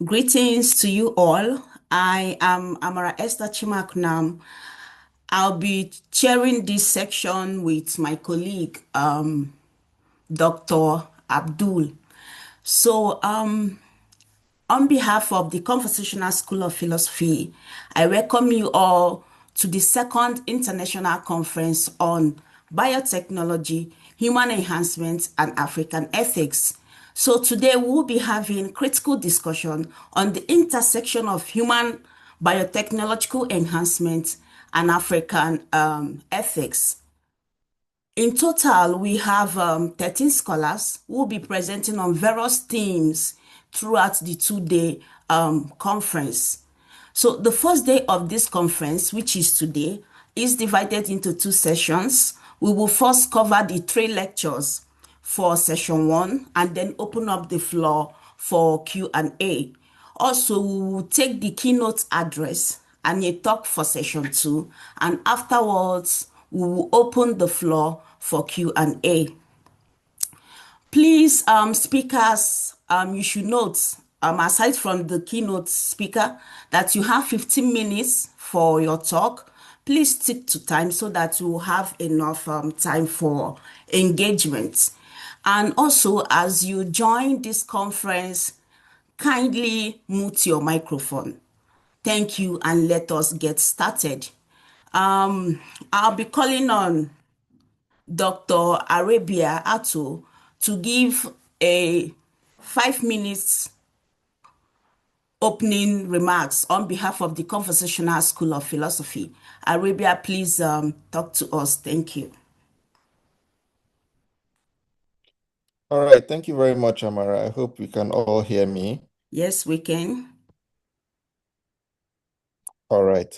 Greetings to you all. I am Amara Esther Chimakunam. I'll be chairing this section with my colleague, Dr. Abdul. So, on behalf of the Conversational School of Philosophy, I welcome you all to the second international conference on biotechnology, human enhancement, and African ethics. So today we'll be having critical discussion on the intersection of human biotechnological enhancement and African ethics. In total, we have 13 scholars who will be presenting on various themes throughout the two-day conference. So the first day of this conference, which is today, is divided into two sessions. We will first cover the three lectures for session one and then open up the floor for Q&A. Also, we will take the keynote address and a talk for session two, and afterwards, we will open the floor for Q&A. Please, speakers, you should note, aside from the keynote speaker, that you have 15 minutes for your talk. Please stick to time so that you will have enough time for engagement. And also, as you join this conference, kindly mute your microphone. Thank you, and let us get started. I'll be calling on Dr. Arabia Ato to give a 5 minutes opening remarks on behalf of the Conversational School of Philosophy. Arabia, please talk to us. Thank you. All right, thank you very much, Amara. I hope you can all hear me. Yes, we can. All right.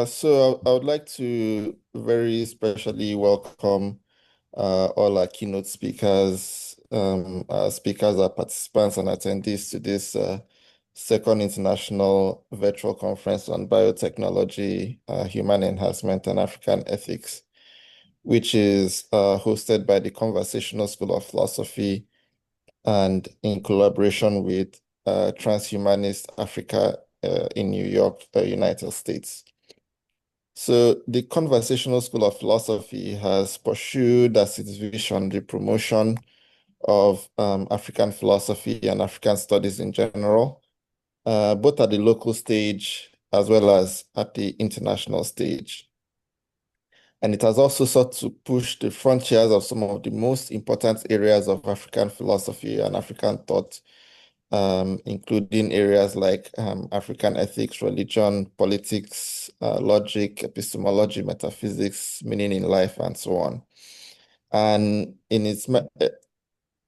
So I would like to very specially welcome all our keynote speakers, our participants and attendees to this second international virtual conference on biotechnology, human enhancement, and African ethics, which is hosted by the Conversational School of Philosophy and in collaboration with Transhumanist Africa in New York, United States. So the Conversational School of Philosophy has pursued as its vision the promotion of African philosophy and African studies in general, both at the local stage as well as at the international stage. And it has also sought to push the frontiers of some of the most important areas of African philosophy and African thought, including areas like African ethics, religion, politics, logic, epistemology, metaphysics, meaning in life, and so on. And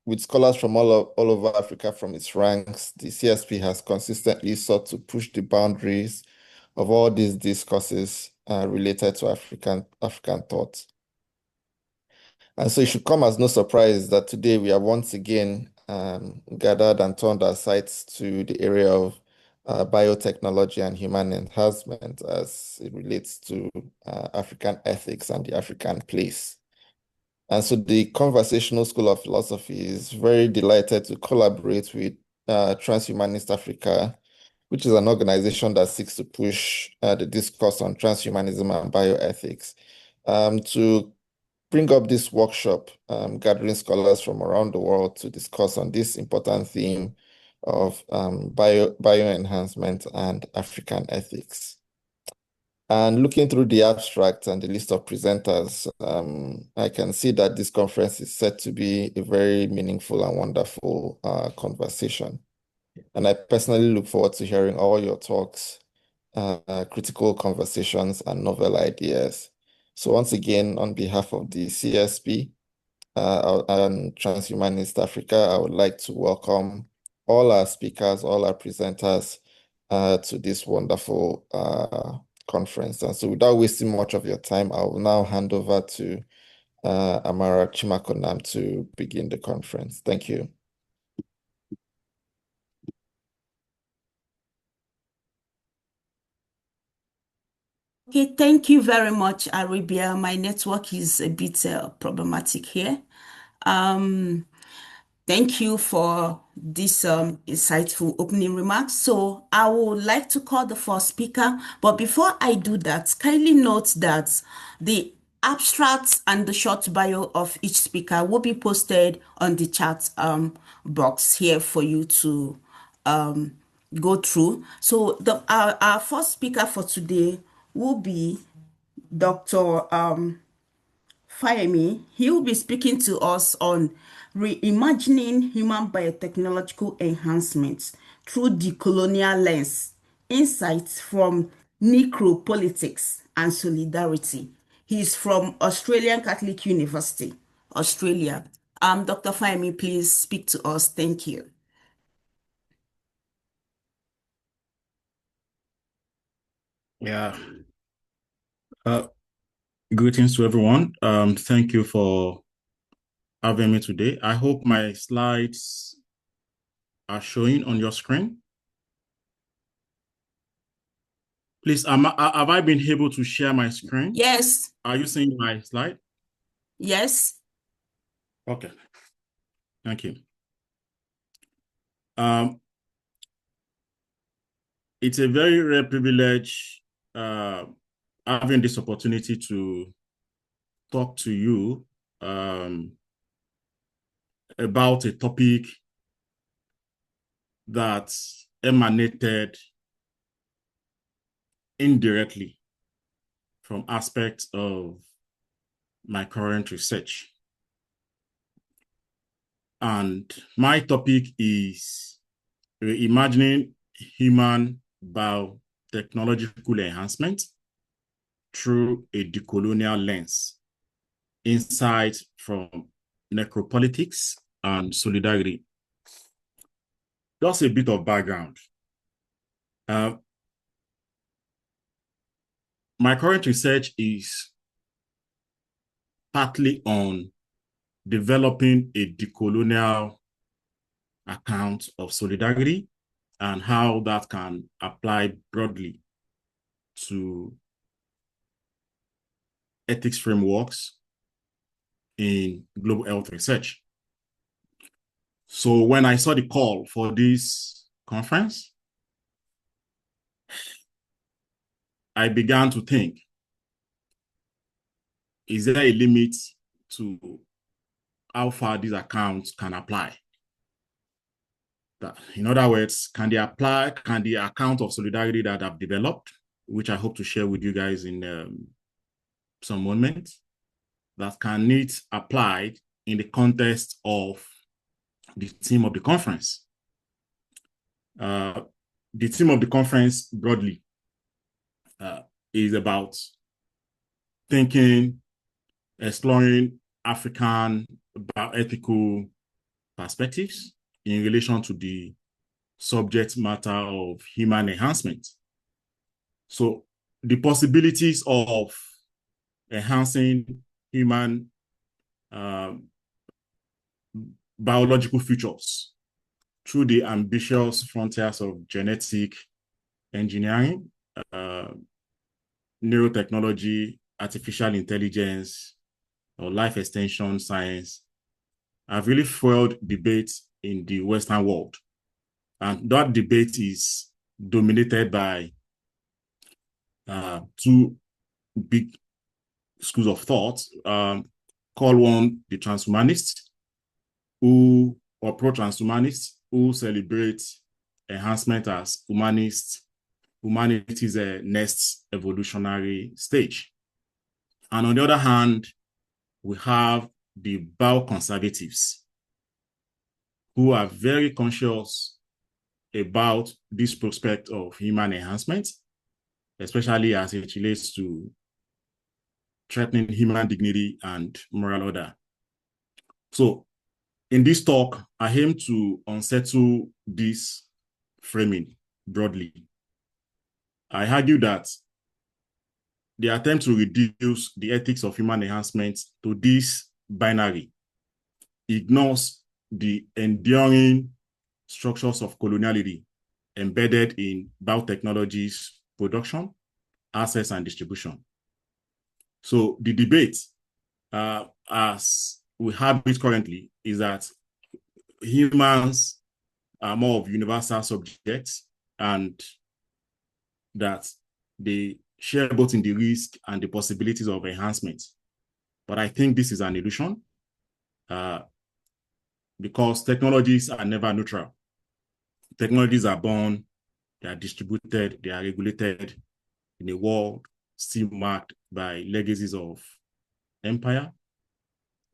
with scholars from all over Africa from its ranks, the CSP has consistently sought to push the boundaries of all these discourses related to African thought. And so it should come as no surprise that today we are once again gathered and turned our sights to the area of biotechnology and human enhancement as it relates to African ethics and the African place. And so the Conversational School of Philosophy is very delighted to collaborate with Transhumanist Africa, which is an organization that seeks to push the discourse on transhumanism and bioethics, to bring up this workshop, gathering scholars from around the world to discuss on this important theme of bioenhancement and African ethics. And looking through the abstract and the list of presenters, I can see that this conference is set to be a very meaningful and wonderful conversation. And I personally look forward to hearing all your talks, critical conversations, and novel ideas. So once again, on behalf of the CSP and Transhumanist Africa, I would like to welcome all our speakers, all our presenters to this wonderful conference. And so without wasting much of your time, I will now hand over to Amara Chimakonam to begin the conference. Thank you. Okay, thank you very much, Arabia. My network is a bit problematic here. Thank you for this insightful opening remarks. So I would like to call the first speaker, but before I do that, kindly note that the abstracts and the short bio of each speaker will be posted on the chat box here for you to go through. So our first speaker for today will be Dr. Fayemi. He will be speaking to us on reimagining human biotechnological enhancements through decolonial lens, insights from necropolitics and solidarity. He's from Australian Catholic University, Australia. Dr. Fayemi, please speak to us. Thank you. Yeah. Uh, Greetings to everyone. Thank you for having me today. I hope my slides are showing on your screen. Please, have I been able to share my screen? Yes. Are you seeing my slide? Yes. Okay. Thank you. Um, it's a very rare privilege having this opportunity to talk to you about a topic that emanated indirectly from aspects of my current research. And my topic is reimagining human biotechnological enhancement through a decolonial lens, insights from necropolitics and solidarity. Just a bit of background. My current research is partly on developing a decolonial account of solidarity and how that can apply broadly to ethics frameworks in global health research. So when I saw the call for this conference, I began to think, is there a limit to how far these accounts can apply? In other words, can the account of solidarity that I've developed, which I hope to share with you guys in some moment, that can it applied in the context of the theme of the conference? The theme of the conference broadly is about thinking, exploring African bioethical perspectives in relation to the subject matter of human enhancement. So the possibilities of enhancing human biological features through the ambitious frontiers of genetic engineering, neurotechnology, artificial intelligence, or life extension science have really fueled debate in the Western world. And that debate is dominated by two big schools of thought. Call one the transhumanists, or pro-transhumanists, who celebrate enhancement as humanity's next evolutionary stage. And on the other hand, we have the bioconservatives, who are very conscious about this prospect of human enhancement, especially as it relates to threatening human dignity and moral order. So in this talk, I aim to unsettle this framing broadly. I argue that the attempt to reduce the ethics of human enhancement to this binary ignores the enduring structures of coloniality embedded in biotechnologies production, access, and distribution. So the debate, as we have it currently, is that humans are more of universal subjects and that they share both in the risk and the possibilities of enhancement. But I think this is an illusion because technologies are never neutral. Technologies are born, they are distributed, they are regulated in a world still marked by legacies of empire,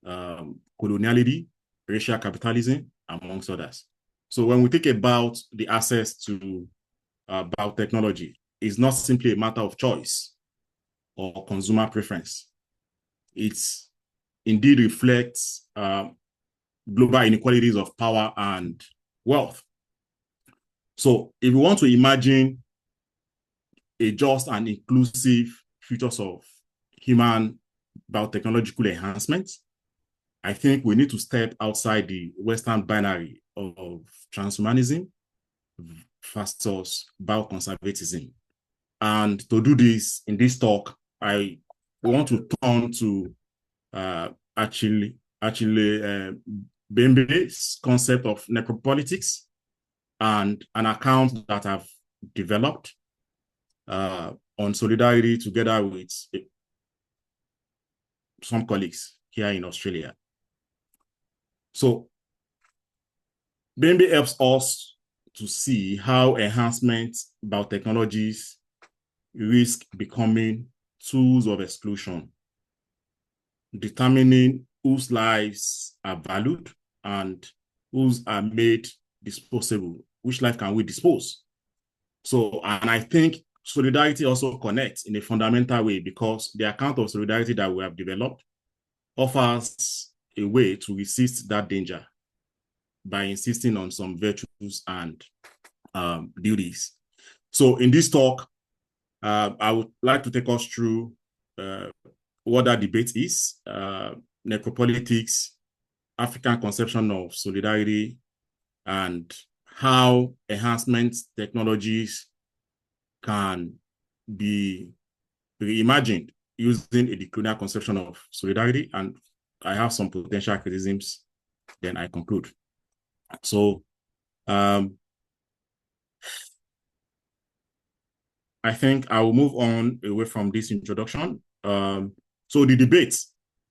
coloniality, racial capitalism, amongst others. So when we think about the access to biotechnology, it's not simply a matter of choice or consumer preference. It indeed reflects global inequalities of power and wealth. So if we want to imagine a just and inclusive futures of human biotechnological enhancement, I think we need to step outside the Western binary of transhumanism versus bioconservatism. And to do this, in this talk, I want to turn to Bembe's concept of necropolitics and an account that I've developed on solidarity together with some colleagues here in Australia. So Bembe helps us to see how enhancement biotechnologies risk becoming tools of exclusion, determining whose lives are valued and whose are made disposable. Which life can we dispose? So, and I think solidarity also connects in a fundamental way because the account of solidarity that we have developed offers a way to resist that danger by insisting on some virtues and duties. So in this talk, I would like to take us through what that debate is, necropolitics, African conception of solidarity, and how enhancement technologies can be reimagined using a decolonial conception of solidarity. And I have some potential criticisms, then I conclude. So I think I will move on away from this introduction. So the debate,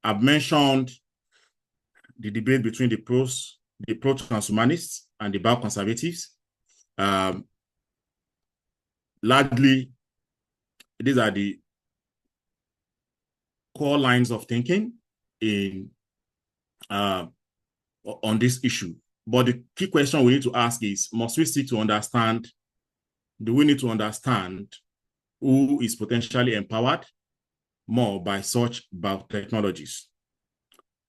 I've mentioned the debate between the pro-transhumanists and the bioconservatives. Largely, these are the core lines of thinking in on this issue. But the key question we need to ask is, must we seek to understand, do we need to understand who is potentially empowered more by such biotechnologies?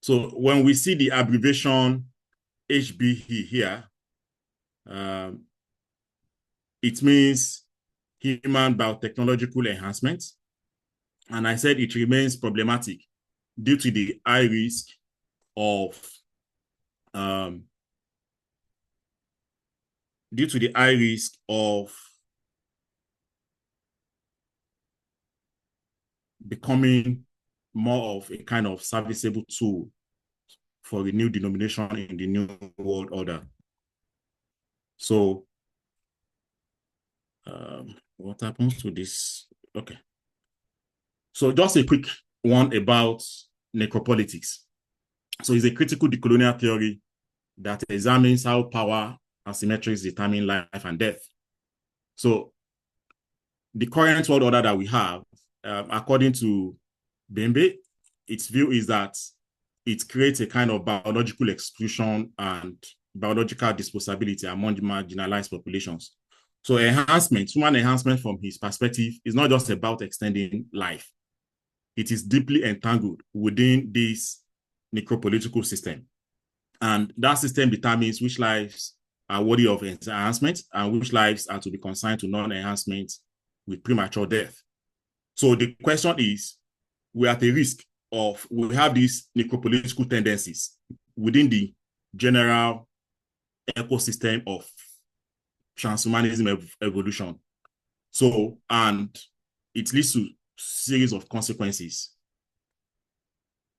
So when we see the abbreviation HBE here, it means human biotechnological enhancement. And I said it remains problematic due to the high risk of becoming more of a kind of serviceable tool for the new denomination in the new world order. So what happens to this? Okay. So just a quick one about necropolitics. So it's a critical decolonial theory that examines how power asymmetries determine life and death. So the current world order that we have, according to Bembe, its view is that it creates a kind of biological exclusion and biological disposability among marginalized populations. So enhancement, human enhancement from his perspective is not just about extending life. It is deeply entangled within this necropolitical system. And that system determines which lives are worthy of enhancement and which lives are to be consigned to non-enhancement with premature death. So the question is, we're at a risk of, we have these necropolitical tendencies within the general ecosystem of transhumanism evolution. So, and it leads to series of consequences.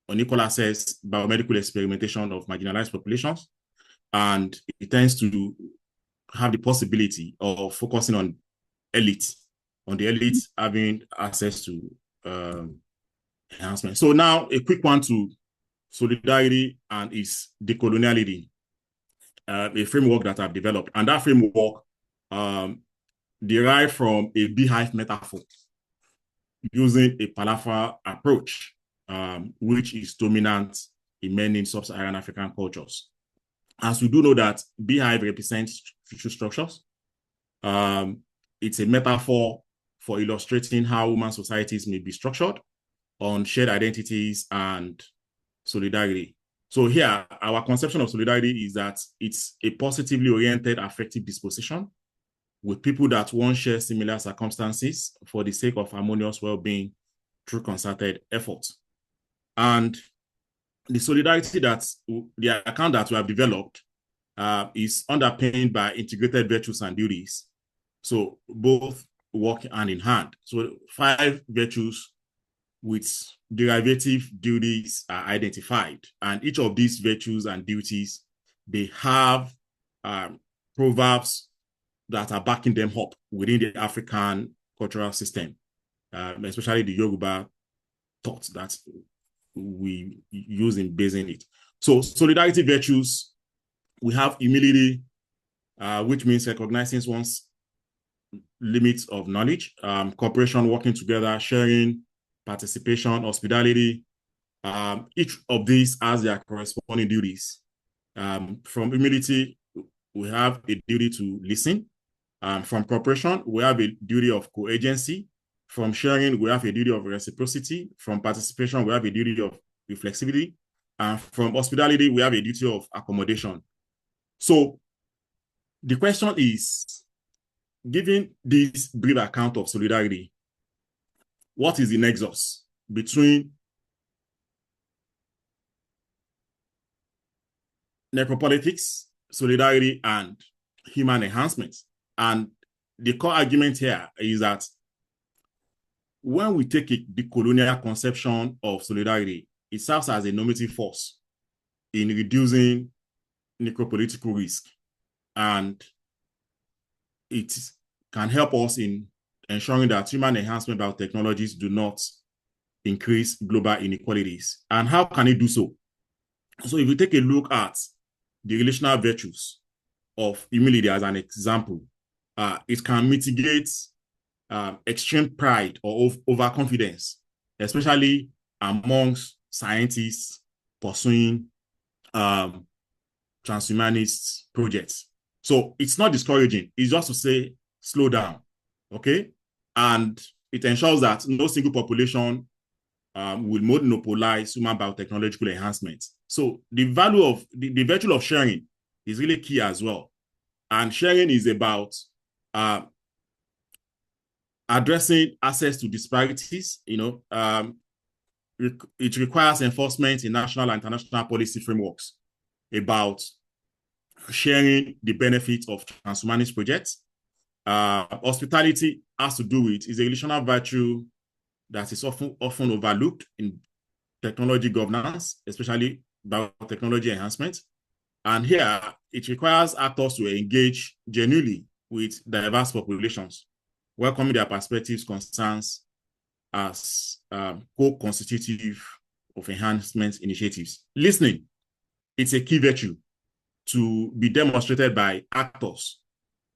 Unequal access, biomedical experimentation of marginalized populations, and it tends to have the possibility of focusing on the elite having access to enhancement. So now a quick one to solidarity and its decoloniality, a framework that I've developed. And that framework derived from a beehive metaphor using a Palafra approach, which is dominant in many sub-Saharan African cultures. As we do know that beehive represents future structures, it's a metaphor for illustrating how human societies may be structured on shared identities and solidarity. So here, our conception of solidarity is that it's a positively oriented affective disposition with people that won't share similar circumstances for the sake of harmonious well-being through concerted efforts. And the solidarity the account that we have developed is underpinned by integrated virtues and duties. So both work hand in hand. So 5 virtues with derivative duties are identified. And each of these virtues and duties, they have proverbs that are backing them up within the African cultural system, especially the Yoruba thought that we use in basing it. So solidarity virtues, we have humility, which means recognizing one's limits of knowledge, cooperation, working together, sharing, participation, hospitality. Each of these has their corresponding duties. From humility, we have a duty to listen. From cooperation, we have a duty of co-agency. From sharing, we have a duty of reciprocity. From participation, we have a duty of reflexivity. And from hospitality, we have a duty of accommodation. So the question is, given this brief account of solidarity, what is the nexus between necropolitics, solidarity, and human enhancement? And the core argument here is that when we take the colonial conception of solidarity, it serves as a normative force in reducing necropolitical risk, and it can help us in ensuring that human enhancement biotechnologies do not increase global inequalities. And how can it do so? So if you take a look at the relational virtues of humility as an example, it can mitigate extreme pride or overconfidence, especially amongst scientists pursuing transhumanist projects. So it's not discouraging. It's just to say, slow down, okay? And it ensures that no single population will monopolize human biotechnological enhancement. So the value of the virtue of sharing is really key as well. And sharing is about addressing access to disparities. It requires enforcement in national and international policy frameworks about sharing the benefits of transhumanist projects. Hospitality has to do with is a relational virtue that is often overlooked in technology governance, especially biotechnology enhancement. And here, it requires actors to engage genuinely with diverse populations, welcoming their perspectives, concerns as co-constitutive of enhancement initiatives. Listening, it's a key virtue to be demonstrated by actors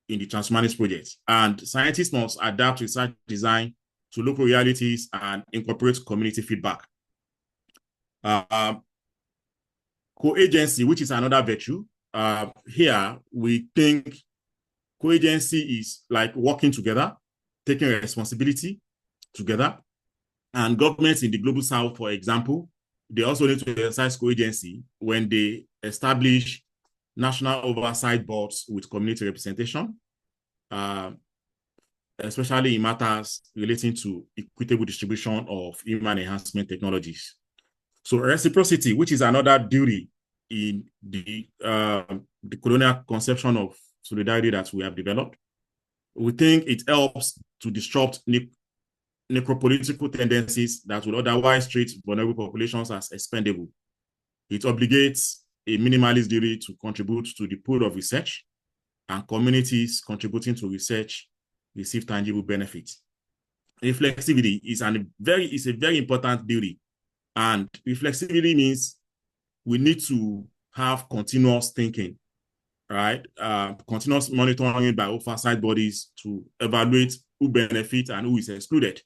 in the transhumanist project. And scientists must adapt research design to local realities and incorporate community feedback. Co-agency, which is another virtue. Here, we think co-agency is like working together, taking responsibility together. And governments in the Global South, for example, they also need to exercise co-agency when they establish national oversight boards with community representation, especially in matters relating to equitable distribution of human enhancement technologies. So reciprocity, which is another duty in the colonial conception of solidarity that we have developed, we think it helps to disrupt necropolitical tendencies that would otherwise treat vulnerable populations as expendable. It obligates a minimalist theory to contribute to the pool of research, and communities contributing to research receive tangible benefits. Reflexivity is a very important theory, and reflexivity means we need to have continuous thinking, right? Continuous monitoring by oversight bodies to evaluate who benefits and who is excluded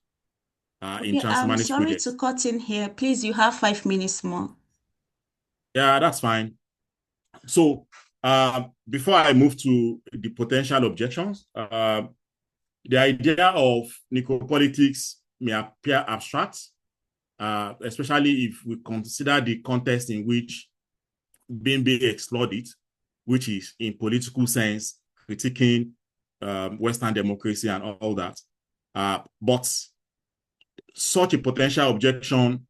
in Okay, I'm transhumanist sorry projects. to cut in here. Please, you have 5 minutes more. Yeah, that's fine. So before I move to the potential objections, the idea of necropolitics may appear abstract, especially if we consider the context in which being explored it, which is in political sense, critiquing Western democracy and all that. But such a potential objection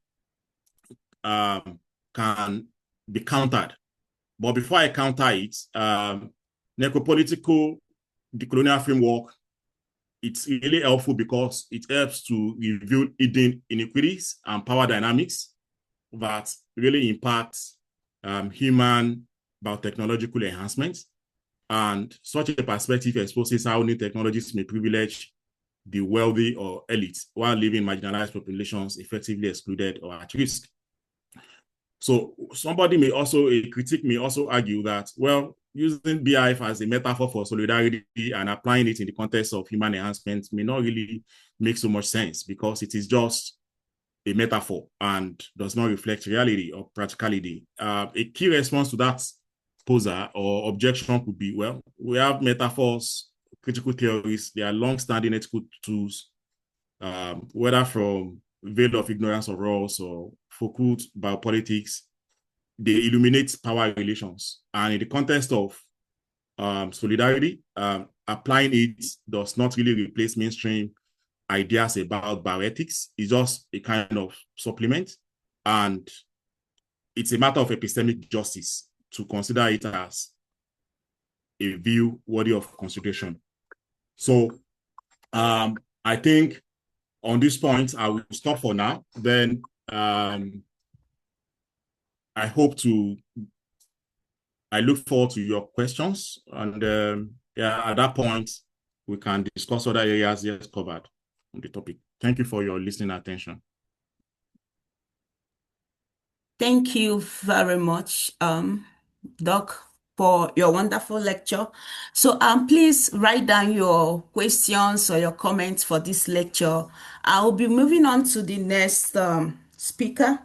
can be countered. But before I counter it, necropolitical decolonial framework, it's really helpful because it helps to reveal hidden inequities and power dynamics that really impact human biotechnological enhancement. And such a perspective exposes how new technologies may privilege the wealthy or elite while leaving marginalized populations effectively excluded or at risk. So a critic may also argue that, well, using BIF as a metaphor for solidarity and applying it in the context of human enhancement may not really make so much sense because it is just a metaphor and does not reflect reality or practicality. A key response to that poser or objection could be, well, we have metaphors, critical theories, they are long-standing ethical tools, whether from veil of ignorance of roles or Foucault biopolitics, they illuminate power relations. And in the context of solidarity, applying it does not really replace mainstream ideas about bioethics. It's just a kind of supplement. And it's a matter of epistemic justice to consider it as a view worthy of consideration. So I think on this point, I will stop for now. Then I look forward to your questions. And at that point, we can discuss other areas yet covered on the topic. Thank you for your listening attention. Thank you very much, Doc, for your wonderful lecture. So please write down your questions or your comments for this lecture. I'll be moving on to the next speaker.